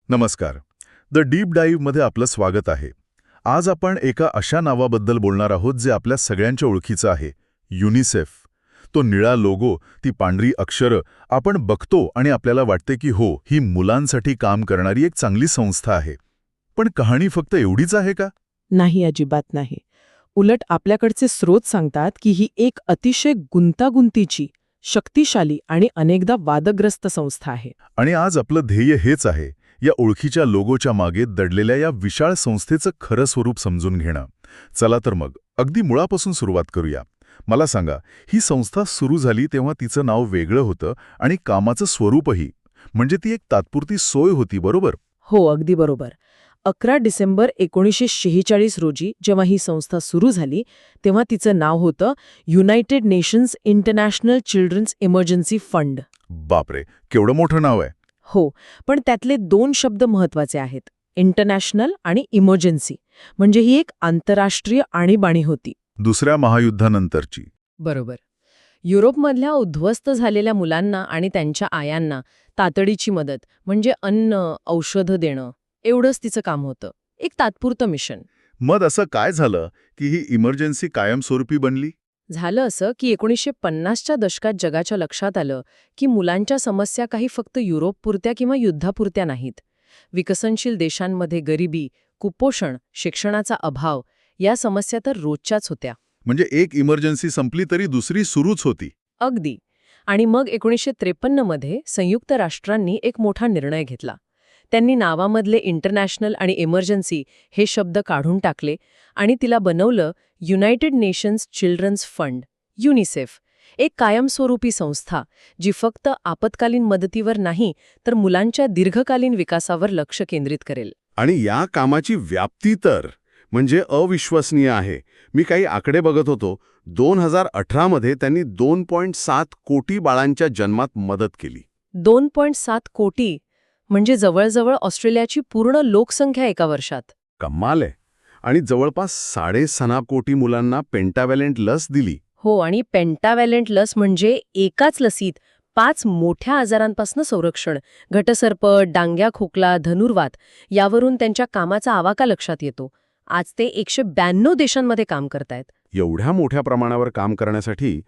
नमस्कार. The deep डाईव्हमध्ये आपलं स्वागत आहे. आज आपण एका अशा नावाबद्दल बोलणार आहोत जे आपल्या सगळ्यांच्या ओळखीचं आहे, युनिसेफ. तो निळा लोगो, ती पांढरी अक्षरं आपण बघतो आणि आपल्याला वाटते की हो, ही मुलांसाठी काम करणारी एक चांगली संस्था आहे. पण कहाणी फक्त एवढीच आहे का? नाही, अजिबात नाही. उलट आपल्याकडचे स्रोत सांगतात की ही एक अतिशय गुंतागुंतीची, शक्तिशाली आणि अनेकदा वादग्रस्त संस्था आहे. आणि आज आपलं ध्येय हेच आहे, या ओळखीच्या लोगोच्या मागे दडलेल्या या विशाळ संस्थेचं खरं स्वरूप समजून घेणं. चला तर मग अगदी मुळापासून सुरुवात करूया. मला सांगा, ही संस्था सुरू झाली तेव्हा तिचं नाव वेगळं होतं आणि कामाचं स्वरूपही. म्हणजे ती एक तात्पुरती सोय होती, बरोबर? हो, अगदी बरोबर. 11 डिसेंबर 1946 रोजी जेव्हा ही संस्था सुरू झाली तेव्हा तिचं नाव होतं United Nations International Children's Emergency Fund. बापरे, केवढं मोठं नाव आहे. हो, पण त्यातले 2 शब्द महत्वाचे आहेत, इंटरनॅशनल आणि इमर्जन्सी. म्हणजे ही एक आंतरराष्ट्रीय आणीबाणी होती. दुसऱ्या महायुद्धानंतरची. बरोबर. युरोपमधल्या उद्ध्वस्त झालेल्या मुलांना आणि त्यांच्या आयांना तातडीची मदत म्हणजे अन्न, औषधं देणं, एवढंच तिचं काम होतं. एक तात्पुरतं मिशन. मग असं काय झालं की ही इमर्जन्सी कायमस्वरूपी बनली? झालं असं की 1950च्या दशकात जगाच्या लक्षात आलं की मुलांच्या समस्या काही फक्त युरोपपुरत्या किंवा युद्धापुरत्या नाहीत. विकसनशील देशांमध्ये गरिबी, कुपोषण, शिक्षणाचा अभाव या समस्या तर रोजच्याच होत्या. म्हणजे एक इमर्जन्सी संपली तरी दुसरी सुरूच होती. अगदी. आणि मग 1953 मध्ये संयुक्त राष्ट्रांनी एक मोठा निर्णय घेतला. त्यांनी नावामधले इंटरनॅशनल आणि इमर्जन्सी हे शब्द काढून टाकले आणि तिला बनवलं United Nations Children's Fund, UNICEF. एक कायमस्वरूपी संस्था जी फक्त आपत्कालीन मदतीवर नाही तर मुलांच्या दीर्घकालीन विकासावर लक्ष केंद्रित करेल. आणि या कामाची व्याप्ती तर म्हणजे अविश्वसनीय आहे. मी काही आकडे बघत होतो. 2018 मध्ये त्यांनी 2.7 कोटी बाळांच्या जन्मात मदत केली. 2.7 कोटी म्हणजे जवळजवळ ऑस्ट्रेलियाची पूर्ण लोकसंख्या एका वर्षात. कमाल आहे. आणि जवळपास 6.5 कोटी मुलांना पेंटाव्हॅलेंट लस दिली. हो, आणि पेंटाव्हॅलेंट लस म्हणजे एकाच लसीत 5 मोठ्या आजारांपासून संरक्षण. घटसर्प, डांग्या खोकला, धनुर्वात यावरून त्यांच्या कामाचा आवाका लक्षात येतो. आज ते 192 देशांमध्ये काम करतायत. एवढ्या मोठ्या प्रमाणावर काम करण्यासाठी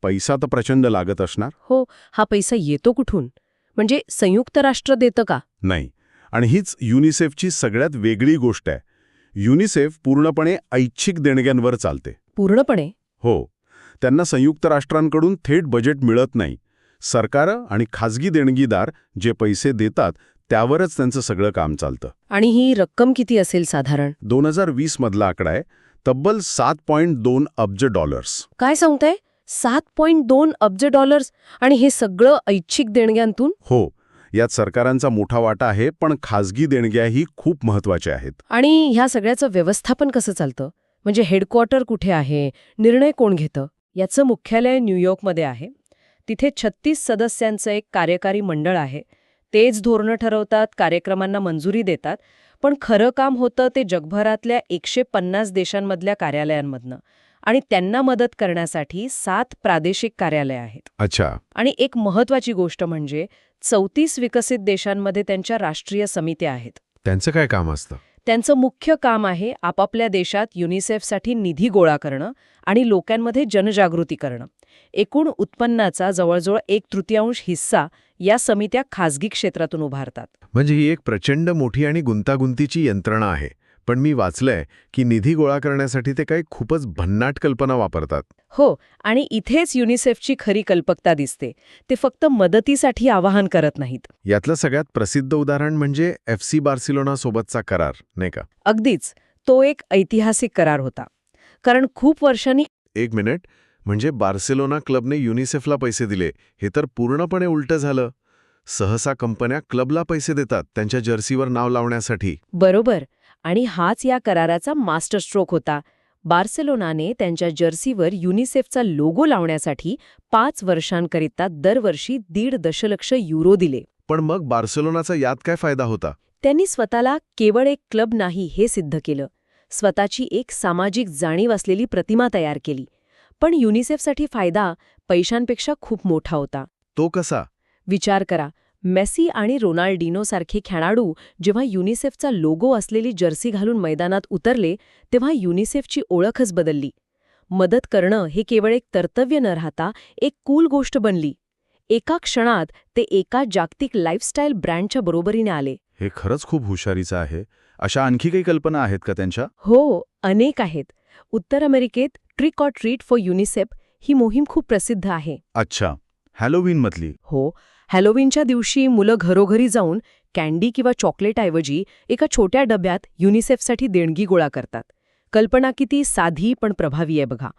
पैसा तर प्रचंड लागत असणार. हो, हा पैसा येतो कुठून? म्हणजे संयुक्त राष्ट्र देतं का? नाही. आणि हीच युनिसेफची सगळ्यात वेगळी गोष्ट आहे. युनिसेफ पूर्णपणे ऐच्छिक देणग्यांवर चालते. पूर्णपणे? हो. त्यांना संयुक्त राष्ट्रांकडून थेट बजेट मिळत नाही. सरकारं आणि खाजगी देणगीदार जे पैसे देतात त्यावरच त्यांचं सगळं काम चालतं. आणि ही रक्कम किती असेल साधारण? 2020 मधला आकडा आहे तब्बल $7.2 अब्ज. काय सांगताय? $7.2 अब्ज. आणि हे सगळं ऐच्छिक देणग्यांतून? हो. यात सरकारांचा मोठा वाटा आहे, पण खाजगी देणग्याही खूप महत्वाच्या आहेत. आणि ह्या सगळ्याचं व्यवस्थापन कसं चालतं? म्हणजे हेडक्वार्टर कुठे आहे? निर्णय कोण घेतं? याचं मुख्यालय न्यूयॉर्कमध्ये आहे. तिथे 36 सदस्यांचं एक कार्यकारी मंडळ आहे. तेच धोरणं ठरवतात, कार्यक्रमांना मंजुरी देतात. पण खरं काम होतं ते जगभरातल्या 150 देशांमधल्या कार्यालयांमधनं. आणि त्यांना मदत करण्यासाठी 7 प्रादेशिक कार्यालय आहेत. अच्छा. आणि एक महत्वाची गोष्ट म्हणजे 34 विकसित देशांमध्ये त्यांच्या राष्ट्रीय समित्या आहेत. त्यांचं काय काम असतं? त्यांचं मुख्य काम आहे आपापल्या देशात युनिसेफसाठी निधी गोळा करणं आणि लोकांमध्ये जनजागृती करणं. एकूण उत्पन्नाचा जवळजवळ 1/3 हिस्सा या समित्या खाजगी क्षेत्रातून उभारतात. म्हणजे ही एक प्रचंड मोठी आणि गुंतागुंतीची यंत्रणा आहे. पण मी वाचलंय की निधी गोळा करण्यासाठी ते काही खूपच भन्नाट कल्पना वापरतात. हो, आणि इथेच युनिसेफची खरी कल्पकता दिसते. ते फक्त मदतीसाठी आवाहन करत नाहीत. यातलं सगळ्यात प्रसिद्ध उदाहरण म्हणजे FC बार्सिलोना सोबतचा करार, नाही का? अगदीच. तो एक ऐतिहासिक करार होता. कारण खूप वर्षांनी. एक मिनिट, म्हणजे बार्सिलोना क्लबने युनिसेफला पैसे दिले हे तर पूर्णपणे उलटं झालं. सहसा कंपन्या क्लबला पैसे देतात त्यांच्या जर्सीवर नाव लावण्यासाठी. बरोबर. आणि हाच या कराराचा मास्टर स्ट्रोक होता. बार्सेलोनाने त्यांच्या जर्सीवर युनिसेफचा लोगो लावण्यासाठी 5 वर्षांकरिता दरवर्षी 1.5 दशलक्ष युरो दिले. पण मग बार्सिलोनाचा यात काय फायदा होता? त्यांनी स्वतःला केवळ एक क्लब नाही हे सिद्ध केलं. स्वतःची एक सामाजिक जाणीव असलेली प्रतिमा तयार केली. पण युनिसेफसाठी फायदा पैशांपेक्षा खूप मोठा होता. तो कसा? विचार करा. मेसी आणि रोनाल्डिनोसारखे खेळाडू जेव्हा युनिसेफचा लोगो असलेली जर्सी घालून मैदानात उतरले तेव्हा युनिसेफची ओळखच बदलली. मदत करणं हे केवळ एक कर्तव्य न राहता एक कूल गोष्ट बनली. एका क्षणात ते एका जागतिक लाईफस्टाईल ब्रँडच्या बरोबरीने आले. हे खरंच खूप हुशारीचं आहे. अशा आणखी काही कल्पना आहेत का त्यांच्या? हो, अनेक आहेत. उत्तर अमेरिकेत trick or treat for UNICEF ही मोहीम खूप प्रसिद्ध आहे. अच्छा, हॅलोवीनमधली. हो, हॅलोवीनच्या दिवशी मुलं घरोघरी जाऊन कँडी किंवा चॉकलेटऐवजी एका छोट्या डब्यात युनिसेफसाठी देणगी गोळा करतात. कल्पना किती साधी पण प्रभावी आहे बघा.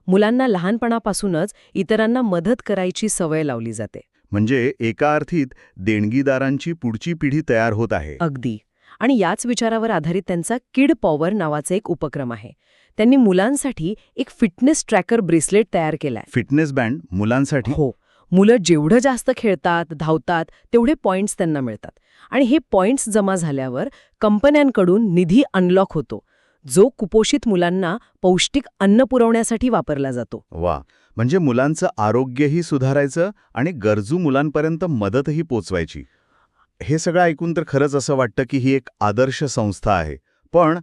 मुलांना लहानपणापासूनच इतरांना मदत करायची सवय लावली जाते. म्हणजे एका अर्थीत देणगीदारांची पुढची पिढी तयार होत आहे. अगदी. आणि याच विचारावर आधारित त्यांचा किड पॉवर नावाचा एक उपक्रम आहे. त्यांनी मुलांसाठी एक फिटनेस ट्रॅकर ब्रेसलेट तयार केलाय. फिटनेस बँड मुलांसाठी? हो, मुलं जेवढं जास्त खेळतात, धावतात, तेवढे पॉइंट्स त्यांना मिळतात. आणि हे पॉइंट्स जमा झाल्यावर कंपन्यांकडून निधी अनलॉक होतो, जो कुपोषित मुलांना पौष्टिक अन्न पुरवण्यासाठी वापरला जातो. वा, म्हणजे मुलांचं आरोग्यही सुधारायचं आणि गरजू मुलांपर्यंत मदतही पोचवायची. हे सगळं ऐकून तर खरंच असं वाटतं की ही एक आदर्श संस्था आहे. पण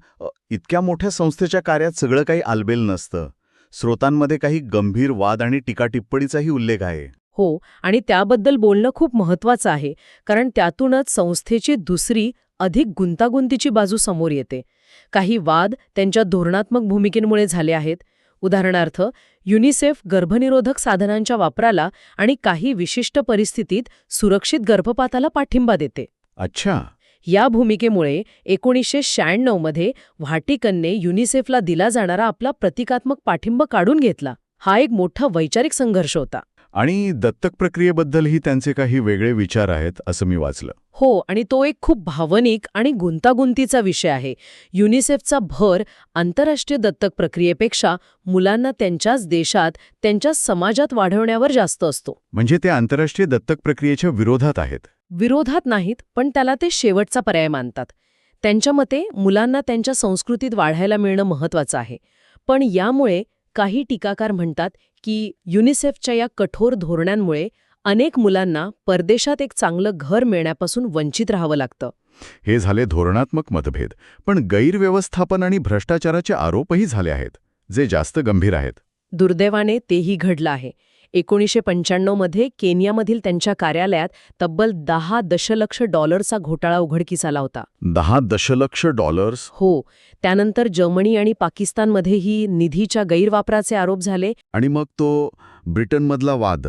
इतक्या मोठ्या संस्थेच्या कार्यात सगळं काही आलबेल नसतं. स्रोतांमध्ये काही गंभीर वाद आणि टीकाटिप्पणीचाही उल्लेख आहे. हो, आणि त्याबद्दल बोलणं खूप महत्त्वाचं आहे, कारण त्यातूनच संस्थेची दुसरी अधिक गुंतागुंतीची बाजू समोर येते. काही वाद त्यांच्या धोरणात्मक भूमिकेमुळे झाले आहेत. उदाहरणार्थ, युनिसेफ गर्भनिरोधक साधनांच्या वापराला आणि काही विशिष्ट परिस्थितीत सुरक्षित गर्भपाताला पाठिंबा देते. अच्छा. या भूमिकेमुळे 1996 मध्ये व्हाटिकनने युनिसेफला दिला जाणारा आपला प्रतिकात्मक पाठिंबा काढून घेतला. हा एक मोठा वैचारिक संघर्ष होता. आणि दत्तक प्रक्रियेबद्दलही त्यांचे काही वेगळे विचार आहेत असं मी वाचलं. हो, आणि तो एक खूप भावनिक आणि गुंतागुंतीचा विषय आहे. युनिसेफचा भर आंतरराष्ट्रीय दत्तक प्रक्रियेपेक्षा मुलांना त्यांच्याच देशात, त्यांच्याच समाजात वाढवण्यावर जास्त असतो. म्हणजे ते आंतरराष्ट्रीय दत्तक प्रक्रियेच्या विरोधात आहेत? विरोधात नाहीत, पण त्याला ते शेवटचा पर्याय मानतात. त्यांच्या मते मुलांना त्यांच्या संस्कृतीत वाढायला मिळणं महत्त्वाचं आहे. पण यामुळे काही टीकाकार म्हणतात की युनिसेफच्या या कठोर धोरणांमुळे अनेक मुलांना परदेशात एक चांगलं घर मिळण्यापासून वंचित राहावं लागतं. हे झाले धोरणात्मक मतभेद. पण गैरव्यवस्थापन आणि भ्रष्टाचाराचे आरोपही झाले आहेत, जे जास्त गंभीर आहेत. दुर्दैवाने तेही घडलं आहे. 1995 मध्ये केनियामधील त्यांच्या कार्यालयात तब्बल $10 दशलक्ष घोटाळा उघडकीस आला होता. $10 दशलक्ष? हो. त्यानंतर जर्मनी आणि पाकिस्तानमध्येही निधीच्या गैरवापराचे आरोप झाले. आणि मग तो ब्रिटनमधला वाद,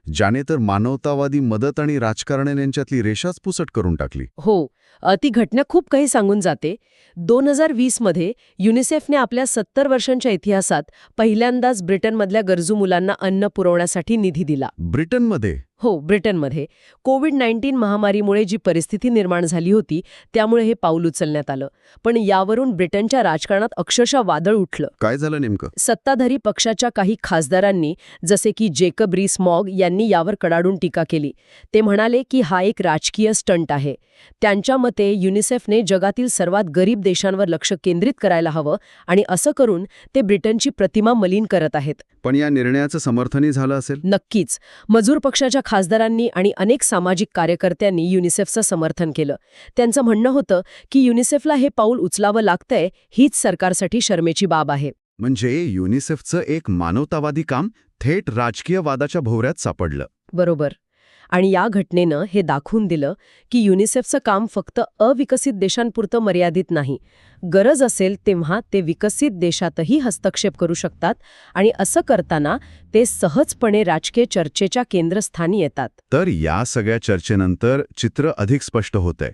ज्याने तर मानवतावादी मदत आणि राजकारण यांच्यातली रेषाच पुसट करून टाकली. हो, ती घटना खूप काही सांगून जाते. 2020 मध्ये युनिसेफने आपल्या 70 वर्षांच्या इतिहासात पहिल्यांदाच ब्रिटनमधल्या गरजू मुलांना अन्न पुरवण्यासाठी निधी दिला. ब्रिटनमध्ये? हो, ब्रिटनमध्ये. कोविड-19 महामारीमुळे जी परिस्थिती निर्माण झाली होती, त्यामुळे हे पाऊल उचलण्यात आलं. पण यावरून ब्रिटनच्या राजकारणात अक्षरशः वादळ उठलं. काय झालं नेमकं? सत्ताधारी पक्षाच्या काही खासदारांनी, जसे की जेकब रीस-मॉग यांनी यावर कडाडून टीका केली. ते म्हणाले की हा एक राजकीय स्टंट आहे. त्यांच्या मते युनिसेफने जगातील सर्वात गरीब देशांवर लक्ष केंद्रित करायला हवं आणि असं करून ते ब्रिटनची प्रतिमा मलिन करत आहेत. पण या निर्णयाचं समर्थनही झालं असेल? नक्कीच. मजूर पक्षाच्या खासदारांनी आणि अनेक सामाजिक कार्यकर्त्यांनी युनिसेफचं समर्थन केलं. त्यांचं म्हणणं होतं की युनिसेफला हे पाऊल उचलावं लागतंय, हीच सरकारसाठी शरमेची बाब आहे. म्हणजे युनिसेफचं एक मानवतावादी काम थेट राजकीय वादाच्या भोवऱ्यात सापडलं. बरोबर. आणि या घटनेनं हे दाखवून दिलं की युनिसेफचं काम फक्त अविकसित देशांपुरतं मर्यादित नाही. गरज असेल तेव्हा ते विकसित देशातही हस्तक्षेप करू शकतात आणि असं करताना ते सहजपणे राजकीय चर्चेच्या केंद्रस्थानी येतात. तर या सगळ्या चर्चेनंतर चित्र अधिक स्पष्ट होतंय.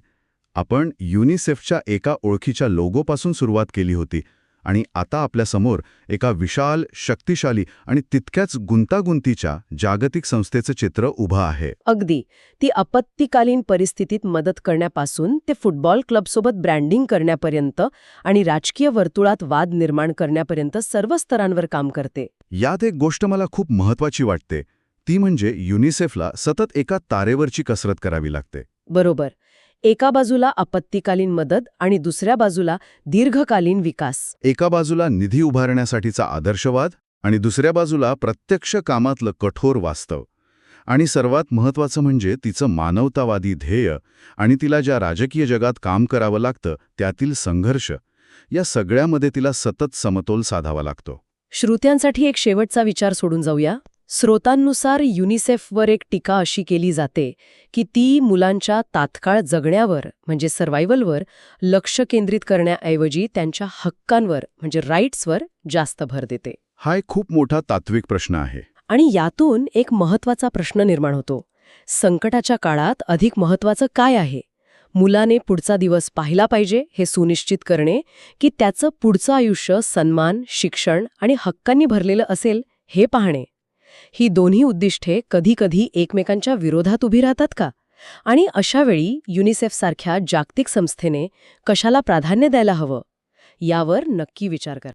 आपण युनिसेफच्या एका ओळखीच्या लोगोपासून सुरुवात केली होती आणि आता आपल्यासमोर एका विशाल, शक्तिशाली आणि तितक्याच गुंतागुंतीच्या जागतिक संस्थेचं चित्र उभं आहे. अगदी. ती आपत्कालीन परिस्थितीत मदत करण्यापासून ते फुटबॉल क्लबसोबत ब्रँडिंग करण्यापर्यंत आणि राजकीय वर्तुळात वाद निर्माण करण्यापर्यंत सर्व स्तरांवर काम करते. यात एक गोष्ट मला खूप महत्त्वाची वाटते, ती म्हणजे युनिसेफला सतत एका तारेवरची कसरत करावी लागते. बरोबर. एका बाजूला आपत्कालीन मदत आणि दुसऱ्या बाजूला दीर्घकालीन विकास. एका बाजूला निधी उभारण्यासाठीचा आदर्शवाद आणि दुसऱ्या बाजूला प्रत्यक्ष कामातलं कठोर वास्तव. आणि सर्वात महत्त्वाचं म्हणजे तिचं मानवतावादी ध्येय आणि तिला ज्या राजकीय जगात काम करावं लागतं त्यातील संघर्ष, या सगळ्यामध्ये तिला सतत समतोल साधावा लागतो. श्रोत्यांसाठी एक शेवटचा विचार सोडून जाऊया. स्रोतांनुसार युनिसेफवर एक टीका अशी केली जाते की ती मुलांच्या तात्काळ जगण्यावर म्हणजे सर्व्हायव्हलवर लक्ष केंद्रित करण्याऐवजी त्यांच्या हक्कांवर म्हणजे राईट्सवर जास्त भर देते. हा एक खूप मोठा तात्विक प्रश्न आहे. आणि यातून एक महत्त्वाचा प्रश्न निर्माण होतो. संकटाच्या काळात अधिक महत्त्वाचं काय आहे? मुलाने पुढचा दिवस पाहिला पाहिजे हे सुनिश्चित करणे की त्याचं पुढचं आयुष्य सन्मान, शिक्षण आणि हक्कांनी भरलेलं असेल हे पाहणे. ही दोन्ही उद्दिष्टे कधीकधी एकमेकांच्या विरोधात उभी राहतात का? आणि अशावेळी युनिसेफसारख्या जागतिक संस्थेने कशाला प्राधान्य द्यायला हवं? यावर नक्की विचार करा.